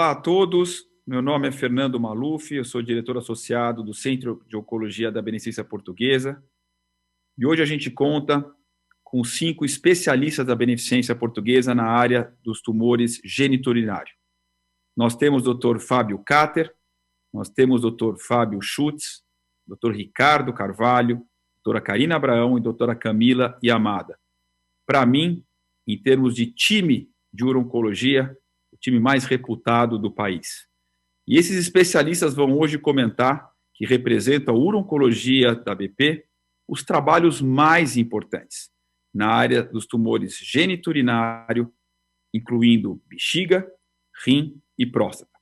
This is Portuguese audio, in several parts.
Olá a todos, meu nome é Fernando Maluf, eu sou diretor associado do Centro de Oncologia da Beneficência Portuguesa e hoje a gente conta com 5 especialistas da Beneficência Portuguesa na área dos tumores geniturinários. Nós temos o Dr. Fábio Cater, nós temos o Dr. Fábio Schutz, Dr. Ricardo Carvalho, doutora Karina Abraão e doutora Camila Yamada. Para mim, em termos de time de uro-oncologia, o time mais reputado do país. E esses especialistas vão hoje comentar, que representam a uro-oncologia da BP, os trabalhos mais importantes na área dos tumores geniturinário, incluindo bexiga, rim e próstata.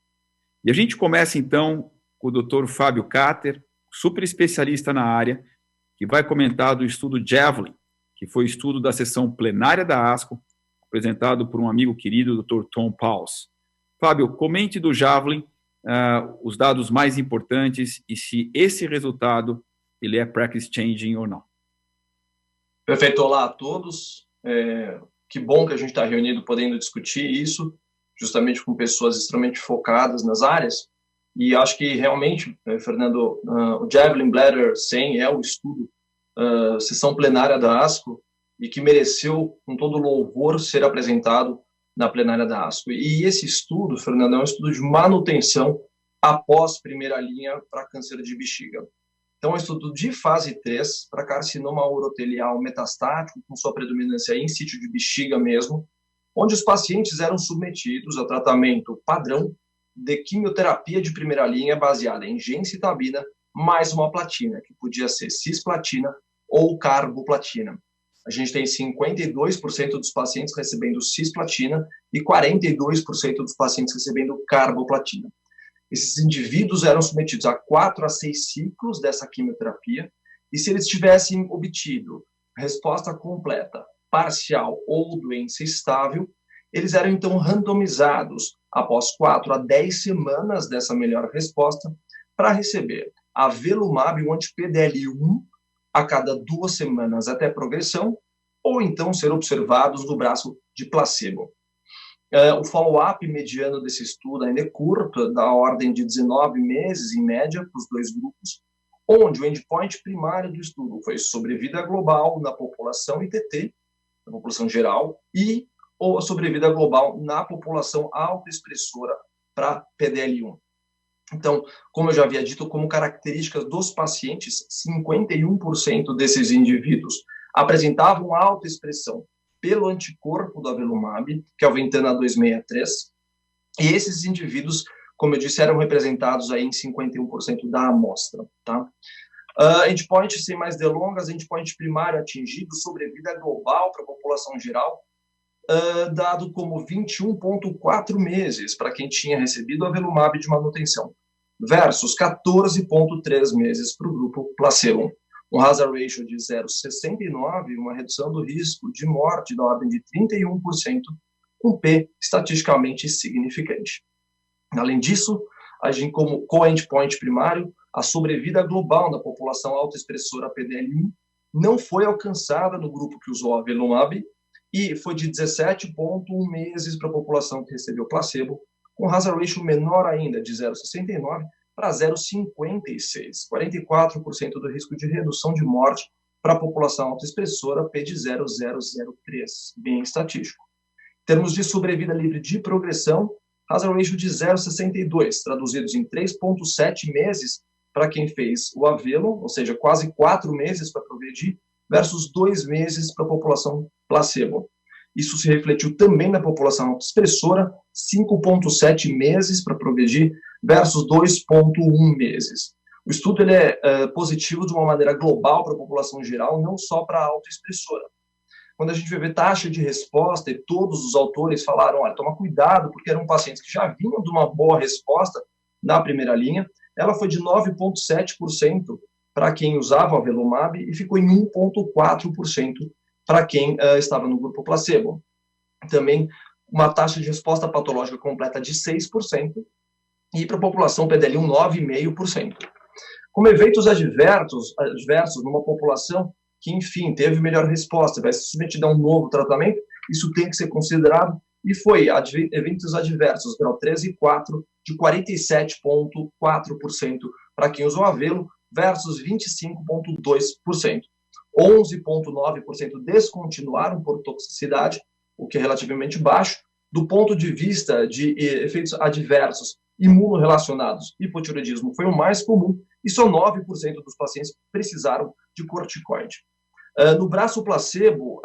E a gente começa então com o Dr. Fábio Cater, super especialista na área, que vai comentar do estudo Javelin, que foi o estudo da sessão plenária da ASCO, apresentado por um amigo querido, Dr. Tom Pauls. Fábio, comente do Javelin os dados mais importantes e se esse resultado ele é practice changing ou não. Perfeito, olá a todos. Que bom que a gente está reunido podendo discutir isso, justamente com pessoas extremamente focadas nas áreas. E acho que realmente, Fernando, o Javelin Bladder 100 é o estudo, sessão plenária da ASCO, e que mereceu, com todo louvor, ser apresentado na plenária da ASCO. E esse estudo, Fernando, é um estudo de manutenção após primeira linha para câncer de bexiga. Então, é um estudo de fase 3 para carcinoma urotelial metastático, com sua predominância em sítio de bexiga mesmo, onde os pacientes eram submetidos a tratamento padrão de quimioterapia de primeira linha baseada em gemcitabina mais uma platina, que podia ser cisplatina ou carboplatina. A gente tem 52% dos pacientes recebendo cisplatina e 42% dos pacientes recebendo carboplatina. Esses indivíduos eram submetidos a 4 a 6 ciclos dessa quimioterapia e se eles tivessem obtido resposta completa, parcial ou doença estável, eles eram então randomizados após 4 a 10 semanas dessa melhor resposta para receber avelumab, um anti-PDL1, a cada 2 semanas até progressão, ou então ser observados no braço de placebo. O follow-up mediano desse estudo ainda é curto, da ordem de 19 meses em média para os 2 grupos, onde o endpoint primário do estudo foi sobrevida global na população ITT, na população geral, e ou a sobrevida global na população autoexpressora para PDL1. Então, como eu já havia dito, como características dos pacientes, 51% desses indivíduos apresentavam autoexpressão pelo anticorpo do avelumab, que é o Ventana 263, e esses indivíduos, como eu disse, eram representados aí em 51% da amostra, tá? Endpoint, sem mais delongas, endpoint primário atingido, sobrevida global para a população geral, dado como 21,4 meses para quem tinha recebido avelumab de manutenção, versus 14,3 meses para o grupo placebo. Um hazard ratio de 0,69, uma redução do risco de morte da ordem de 31%, com P estatisticamente significante. Além disso, a gente, como co-endpoint primário, a sobrevida global da população autoexpressora PDL1 não foi alcançada no grupo que usou avelumab e foi de 17,1 meses para a população que recebeu placebo, com hazard ratio menor ainda, de 0,69 para 0,56, 44% do risco de redução de morte para a população autoexpressora, P de 0,003, bem estatístico. Em termos de sobrevida livre de progressão, hazard ratio de 0,62, traduzidos em 3,7 meses para quem fez o Avelum, ou seja, quase 4 meses para progredir, versus 2 meses para a população placebo. Isso se refletiu também na população autoexpressora, 5,7 meses para progredir versus 2,1 meses. O estudo ele é positivo de uma maneira global para a população geral, não só para a autoexpressora. Quando a gente vê taxa de resposta, e todos os autores falaram, olha, toma cuidado, porque eram pacientes que já vinham de uma boa resposta na primeira linha, ela foi de 9,7% para quem usava o avelumab e ficou em 1,4% para quem estava no grupo placebo. Também uma taxa de resposta patológica completa de 6% e para a população PDL1, 9,5%. Como eventos adversos numa população que, enfim, teve melhor resposta, vai ser submetida a um novo tratamento, isso tem que ser considerado e foi eventos adversos, grau 3 e 4, de 47,4% para quem usou Avelo, versus 25,2%. 11,9% descontinuaram por toxicidade, o que é relativamente baixo. Do ponto de vista de efeitos adversos imunorrelacionados, hipotireoidismo foi o mais comum, e só 9% dos pacientes precisaram de corticoide. No braço placebo,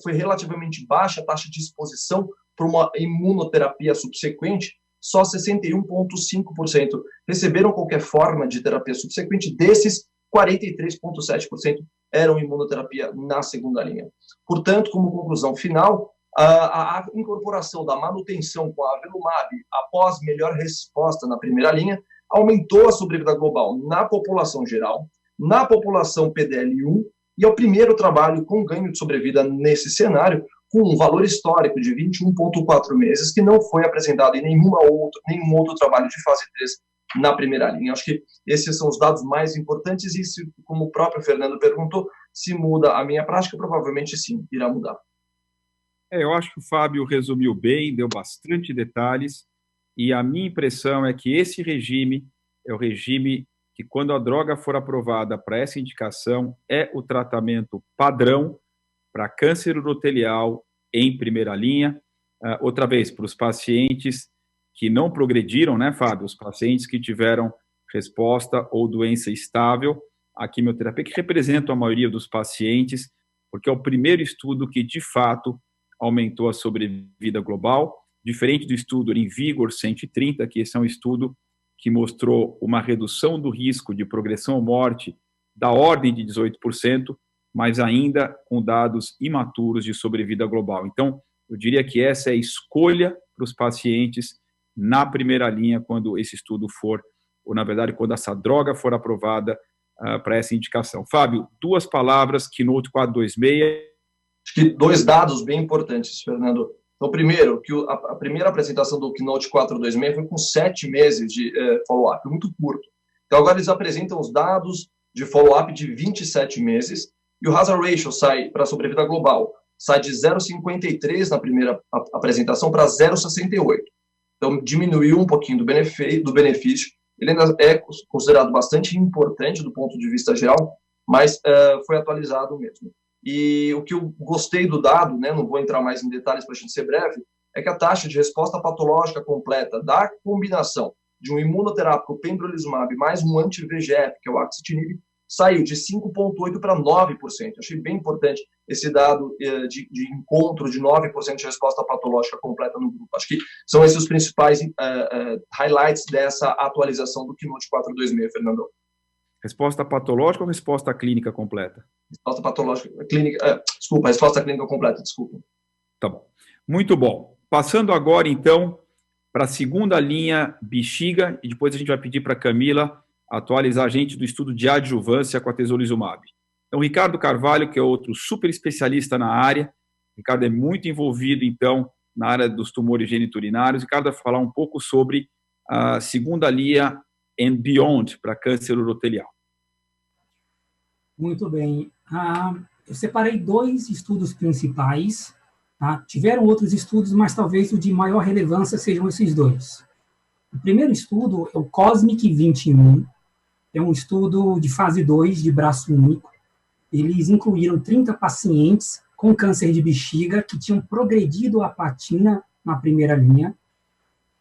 foi relativamente baixa a taxa de exposição para uma imunoterapia subsequente, só 61,5% receberam qualquer forma de terapia subsequente, desses 43,7% eram imunoterapia na segunda linha. Portanto, como conclusão final, a incorporação da manutenção com a Avelumab após melhor resposta na primeira linha aumentou a sobrevida global na população geral, na população PDL1, e é o primeiro trabalho com ganho de sobrevida nesse cenário, com um valor histórico de 21,4 meses, que não foi apresentado em nenhum outro trabalho de fase 3 na primeira linha. Acho que esses são os dados mais importantes, e se, como o próprio Fernando perguntou, se muda a minha prática, provavelmente sim, irá mudar. Eu acho que o Fábio resumiu bem, deu bastante detalhes, e a minha impressão é que esse regime é o regime que, quando a droga for aprovada para essa indicação, é o tratamento padrão para câncer urotelial em primeira linha. Outra vez, para os pacientes que não progrediram, né, Fábio? Os pacientes que tiveram resposta ou doença estável à quimioterapia, que representam a maioria dos pacientes, porque é o primeiro estudo que, de fato, aumentou a sobrevida global, diferente do estudo em Vigor 130, que esse é um estudo que mostrou uma redução do risco de progressão ou morte da ordem de 18%, mas ainda com dados imaturos de sobrevida global. Então, eu diria que essa é a escolha para os pacientes na primeira linha, quando esse estudo for, ou na verdade, quando essa droga for aprovada para essa indicação. Fábio, 2 palavras, Keynote 426. Acho que 2 dados bem importantes, Fernando. Então, primeiro, que a primeira apresentação do Keynote 426 foi com 7 meses de follow-up, muito curto. Então, agora eles apresentam os dados de follow-up de 27 meses, e o hazard ratio sai para a sobrevida global, sai de 0,53 na primeira apresentação para 0,68. Então, diminuiu um pouquinho do benefício. Ele ainda é considerado bastante importante do ponto de vista geral, mas foi atualizado mesmo. E o que eu gostei do dado, né, não vou entrar mais em detalhes para a gente ser breve, é que a taxa de resposta patológica completa da combinação de um imunoterápico pembrolizumab mais um anti-VEGF, que é o axitinib, saiu de 5,8% para 9%. Achei bem importante esse dado de encontro de 9% de resposta patológica completa no grupo. Acho que são esses os principais highlights dessa atualização do Keynote 426, Fernando. Resposta patológica ou resposta clínica completa? Resposta patológica, clínica, resposta clínica completa, desculpa. Tá bom. Muito bom. Passando agora, então, para a segunda linha, bexiga, e depois a gente vai pedir para a Camila atualizar a gente do estudo de adjuvância com a atezolizumab. Então, Ricardo Carvalho, que é outro super especialista na área, Ricardo é muito envolvido, então, na área dos tumores geniturinários. Ricardo vai falar um pouco sobre a segunda linha and beyond para câncer urotelial. Muito bem. Eu separei 2 estudos principais. Tá? Tiveram outros estudos, mas talvez o de maior relevância sejam esses 2. O primeiro estudo é o COSMIC 21. É um estudo de fase 2, de braço único. Eles incluíram 30 pacientes com câncer de bexiga que tinham progredido a platina na primeira linha.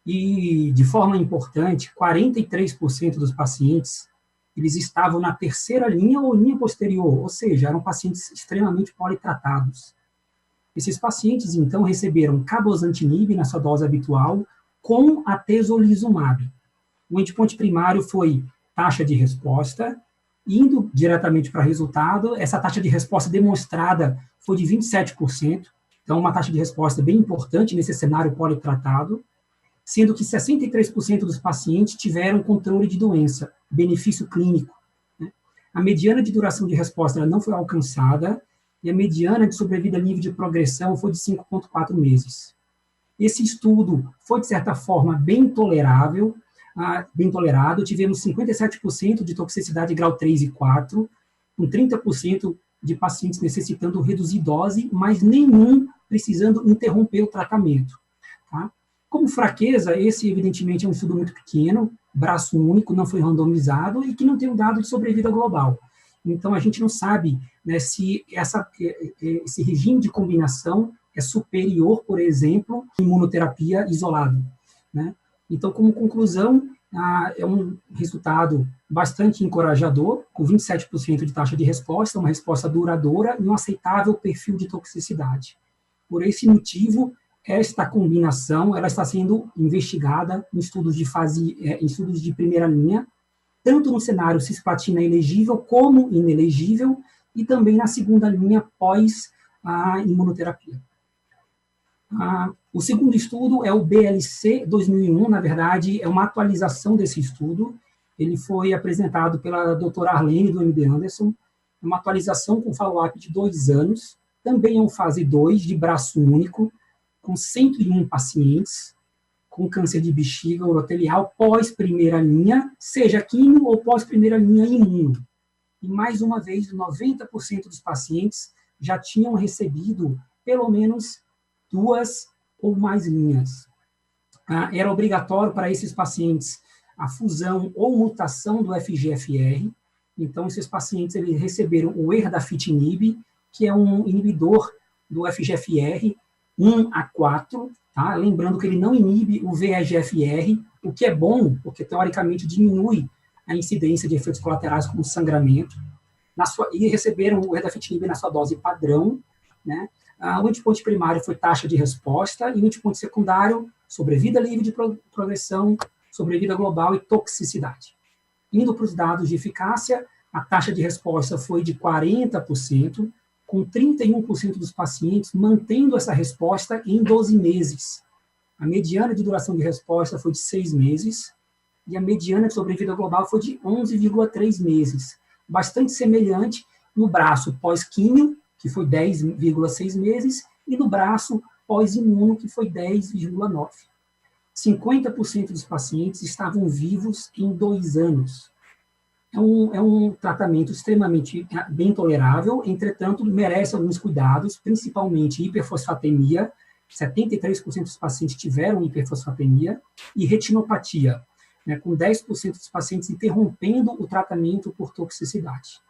E, de forma importante, 43% dos pacientes eles estavam na terceira linha ou linha posterior, ou seja, eram pacientes extremamente politratados. Esses pacientes, então, receberam cabozantinib na sua dose habitual com atezolizumab. O endpoint primário foi taxa de resposta, indo diretamente para resultado. Essa taxa de resposta demonstrada foi de 27%, então uma taxa de resposta bem importante nesse cenário politratado, sendo que 63% dos pacientes tiveram controle de doença, benefício clínico. Né? A mediana de duração de resposta não foi alcançada, e a mediana de sobrevida livre de progressão foi de 5,4 meses. Esse estudo foi, de certa forma, bem tolerado. Tivemos 57% de toxicidade grau 3 e 4, com 30% de pacientes necessitando reduzir dose, mas nenhum precisando interromper o tratamento. Tá? Como fraqueza, esse evidentemente é um estudo muito pequeno, braço único, não foi randomizado e que não tem um dado de sobrevida global. Então, a gente não sabe, né, se esse regime de combinação é superior, por exemplo, à imunoterapia isolada. Né? Então, como conclusão, é um resultado bastante encorajador, com 27% de taxa de resposta, uma resposta duradoura e um aceitável perfil de toxicidade. Por esse motivo, esta combinação ela está sendo investigada em estudos em estudos de primeira linha, tanto no cenário cisplatina elegível como inelegível, e também na segunda linha pós a imunoterapia. O segundo estudo é o BLC 2001, na verdade, é uma atualização desse estudo. Ele foi apresentado pela doutora Arlene, do MD Anderson, uma atualização com follow-up de 2 anos, também é um fase 2, de braço único, com 101 pacientes, com câncer de bexiga urotelial pós-primeira linha, seja químio ou pós-primeira linha imuno. E, mais uma vez, 90% dos pacientes já tinham recebido pelo menos 2 ou mais linhas. Era obrigatório para esses pacientes a fusão ou mutação do FGFR. Então, esses pacientes eles receberam o erdafitinib, que é um inibidor do FGFR 1A4, tá? Lembrando que ele não inibe o VEGFR, o que é bom, porque teoricamente diminui a incidência de efeitos colaterais como sangramento, e receberam o erdafitinib na sua dose padrão, né? O endpoint primário foi taxa de resposta, e o endpoint secundário, sobrevida livre de progressão, sobrevida global e toxicidade. Indo para os dados de eficácia, a taxa de resposta foi de 40%, com 31% dos pacientes mantendo essa resposta em 12 meses. A mediana de duração de resposta foi de 6 meses, e a mediana de sobrevida global foi de 11,3 meses. Bastante semelhante no braço pós-químio, que foi 10,6 meses, e no braço pós-imuno, que foi 10,9. 50% dos pacientes estavam vivos em 2 anos. É um tratamento extremamente bem tolerável, entretanto, merece alguns cuidados, principalmente hiperfosfatemia. 73% dos pacientes tiveram hiperfosfatemia, e retinopatia, né, com 10% dos pacientes interrompendo o tratamento por toxicidade.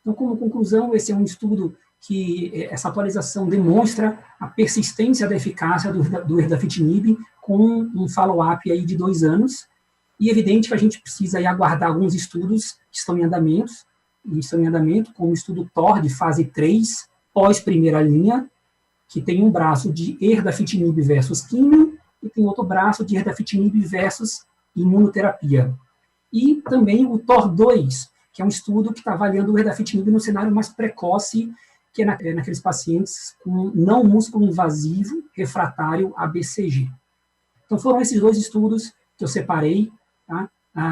Então, como conclusão, esse é um estudo que essa atualização demonstra a persistência da eficácia do erdafitinib com um follow-up aí de 2 anos, e é evidente que a gente precisa aí aguardar alguns estudos que estão em andamento, como o estudo TOR de fase 3, pós-primeira linha, que tem um braço de erdafitinib versus químio, e tem outro braço de erdafitinib versus imunoterapia. E também o TOR2, que é um estudo que está avaliando o erdafitinib no cenário mais precoce, que é naqueles pacientes com não músculo invasivo refratário a BCG. Então, foram esses 2 estudos que eu separei, tá,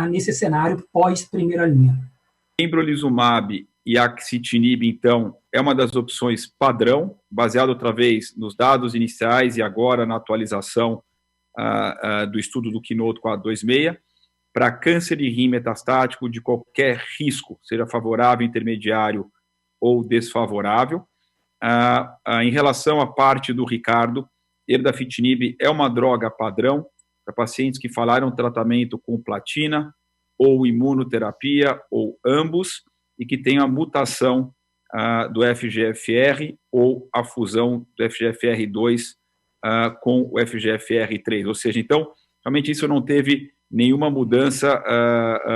nesse cenário pós-primeira linha. Pembrolizumab e axitinib, então, é uma das opções padrão, baseado outra vez nos dados iniciais e agora na atualização do estudo do Keynote 426, para câncer de rim metastático de qualquer risco, seja favorável, intermediário ou desfavorável. Em relação à parte do Ricardo, erdafitinib é uma droga padrão para pacientes que falaram tratamento com platina ou imunoterapia ou ambos e que tenham a mutação do FGFR ou a fusão do FGFR2 com o FGFR3. Ou seja, então, realmente isso não teve nenhuma mudança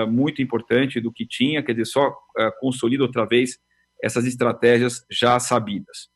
muito importante do que tinha, quer dizer, só consolida outra vez essas estratégias já sabidas.